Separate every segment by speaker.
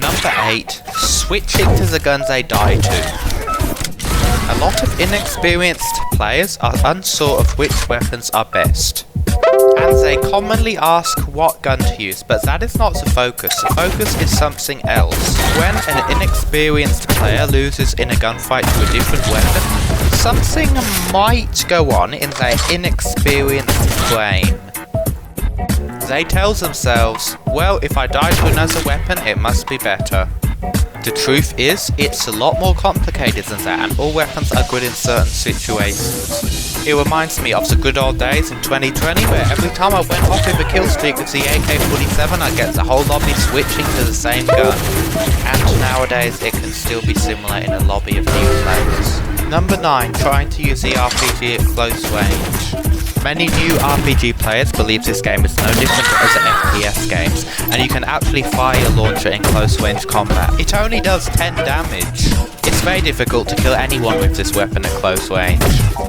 Speaker 1: Number 8. Switching to the guns they die to. A lot of inexperienced players are unsure of which weapons are best, and they commonly ask what gun to use, but that is not the focus. The focus is something else. When an inexperienced player loses in a gunfight to a different weapon, something might go on in their inexperienced brain. They tell themselves, well, if I die to another weapon, it must be better. The truth is, it's a lot more complicated than that, and all weapons are good in certain situations. It reminds me of the good old days in 2020, where every time I went off with a kill streak with the AK-47, I'd get the whole lobby switching to the same gun. And nowadays, it can still be similar in a lobby of new players. Number 9. Trying to use the RPG at close range. Many new RPG players believe this game is no different to other FPS games, and you can actually fire your launcher in close range combat. It only does 10 damage. It's very difficult to kill anyone with this weapon at close range.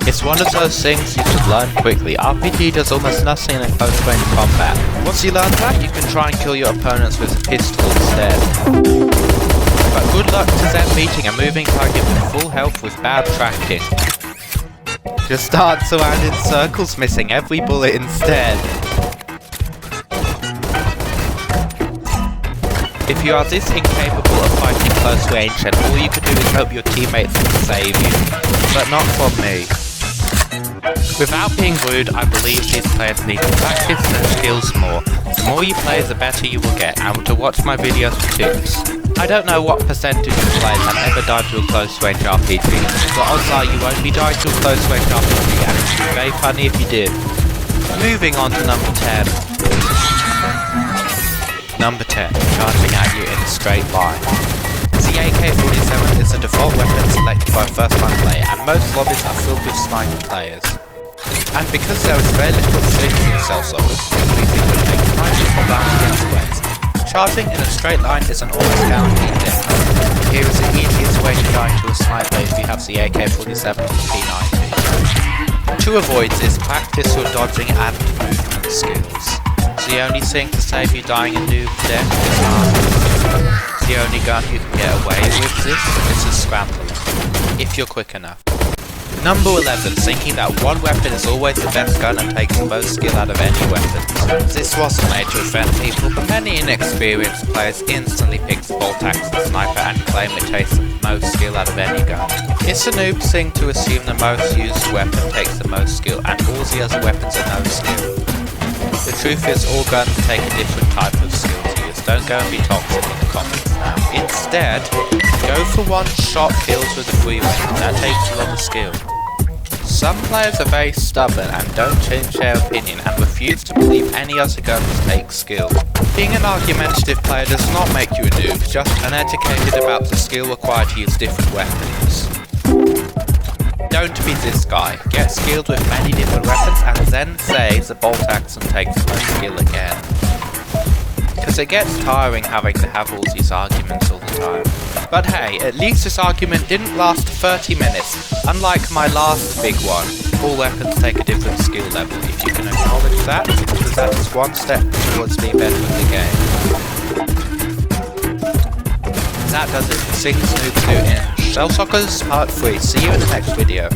Speaker 1: It's one of those things you should learn quickly. RPG does almost nothing in close range combat. Once you learn that, you can try and kill your opponents with a pistol instead. But good luck to them beating a moving target with full health with bad tracking. Just starts around in circles, missing every bullet instead. If you are this incapable of fighting close range, then all you can do is hope your teammates can save you. But not from me. Without being rude, I believe these players need to practice their skills more. The more you play, the better you will get, and to watch my videos for tips. I don't know what percentage of players have ever died to a close range RPG, but odds are you won't be dying to a close range RPG, and it would be very funny if you did. Moving on to number 10. Number 10. Charging at you in a straight line. The AK-47 is the default weapon selected by a first-time player, and most lobbies are filled with sniper players. And because there is very little efficiency in cell sockets, it's easy to make snipers for rounds against squares. Charging in a straight line is an almost guaranteed death. Here is the easiest way to die to a sniper if you have the AK-47 or P90. To avoid this, practice your dodging and movement skills. The only thing to save you dying a noob's death is armor. The only gun you can get away with this is a scrambler, if you're quick enough. Number 11. Thinking that one weapon is always the best gun and takes the most skill out of any weapon. This wasn't made to offend people, but many inexperienced players instantly pick the bolt axe and sniper and claim it takes the most skill out of any gun. It's a noob thing to assume the most used weapon takes the most skill and all the other weapons are no skill. The truth is, all guns take a different type of skill to use. Don't go and be toxic in the comments now. Instead, go for one-shot kills with a free weapon. That takes a lot of skill. Some players are very stubborn and don't change their opinion and refuse to believe any other guns take skill. Being an argumentative player does not make you a noob, just uneducated about the skill required to use different weapons. Don't be this guy. Get skilled with many different weapons and then say the bolt axe and take the most skill again. Because it gets tiring having to have all these arguments all the time. But hey, at least this argument didn't last 30 minutes, unlike my last big one. All weapons take a different skill level. If you can acknowledge that, because that is one step towards being better at the game. That does it for 6 Noobs New in Shell Shockers Part 3. See you in the next video.